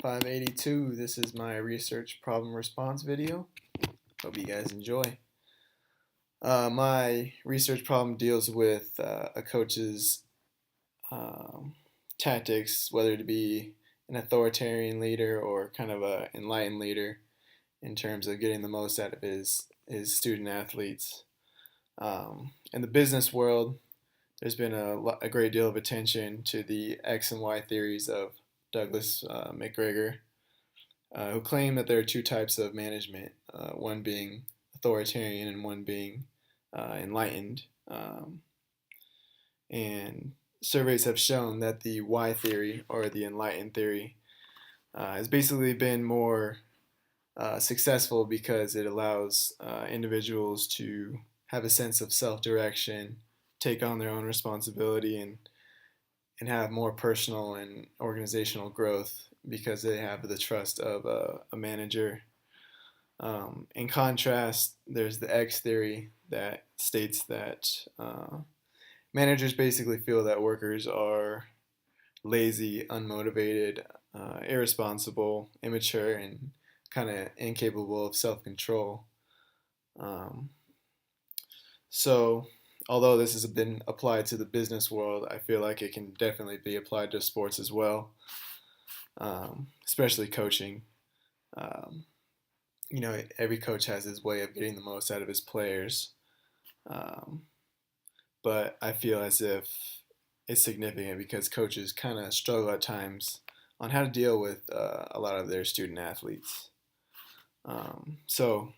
582. This is my research problem response video. Hope you guys enjoy. My research problem deals with a coach's um, tactics, whether to be an authoritarian leader or kind of a enlightened leader in terms of getting the most out of his student athletes. In the business world, there's been a great deal of attention to the X and Y theories of Douglas McGregor, who claim that there are two types of management, one being authoritarian and one being enlightened. And surveys have shown that the Y theory, or the enlightened theory, has basically been more successful because it allows individuals to have a sense of self-direction, take on their own responsibility, and have more personal and organizational growth because they have the trust of a manager. In contrast, there's the X theory that states that managers basically feel that workers are lazy, unmotivated, irresponsible, immature, and kind of incapable of self-control. Um, so, although this has been applied to the business world, I feel like it can definitely be applied to sports as well, especially coaching. Um, every coach has his way of getting the most out of his players, um, but I feel as if it's significant because coaches kind of struggle at times on how to deal with a lot of their student athletes. So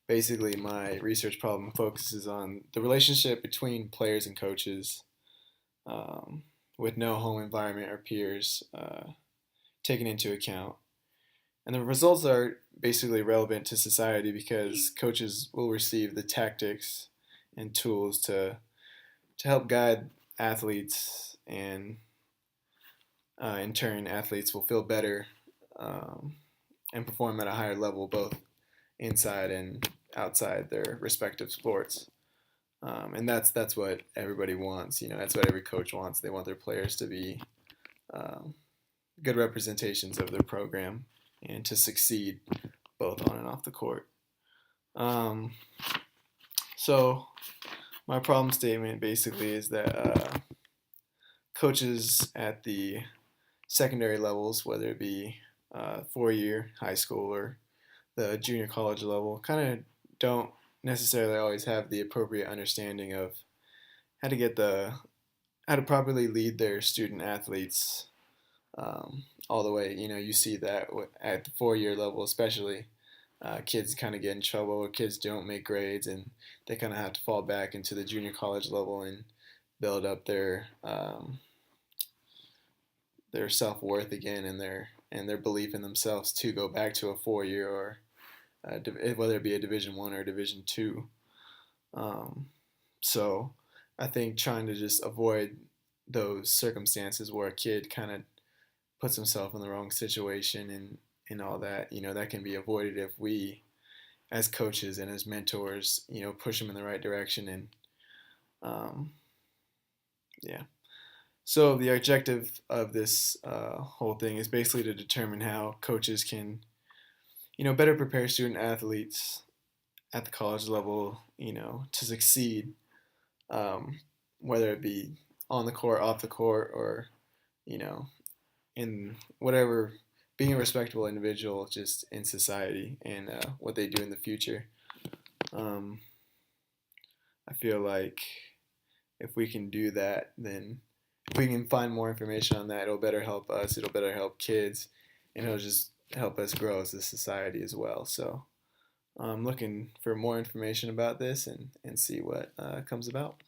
basically, my research problem focuses on the relationship between players and coaches, um, with no home environment or peers taken into account. And the results are basically relevant to society because coaches will receive the tactics and tools to help guide athletes, and in turn, athletes will feel better um, and perform at a higher level, both inside and outside their respective sports. And that's what everybody wants. That's what every coach wants. They want their players to be um, good representations of their program and to succeed both on and off the court. Um, so my problem statement basically is that coaches at the secondary levels, whether it be 4-year high school or the junior college level, kind of don't necessarily always have the appropriate understanding of how to how to properly lead their student athletes all the way. You see that at the 4-year level, especially. Kids kind of get in trouble, or kids don't make grades, and they kind of have to fall back into the junior college level and build up their self worth again, and their belief in themselves to go back to a 4-year, or whether it be a Division 1 or Division 2. So I think trying to just avoid those circumstances where a kid kind of puts himself in the wrong situation and all that, that can be avoided if we, as coaches and as mentors, push them in the right direction. And yeah. So the objective of this whole thing is basically to determine how coaches can, better prepare student athletes at the college level, to succeed, whether it be on the court, off the court, or, you know, in whatever, being a respectable individual just in society, and what they do in the future. Um, I feel like if we can do that, then if we can find more information on that, it'll better help us, it'll better help kids, and it'll just help us grow as a society as well. So I'm looking for more information about this and see what comes about.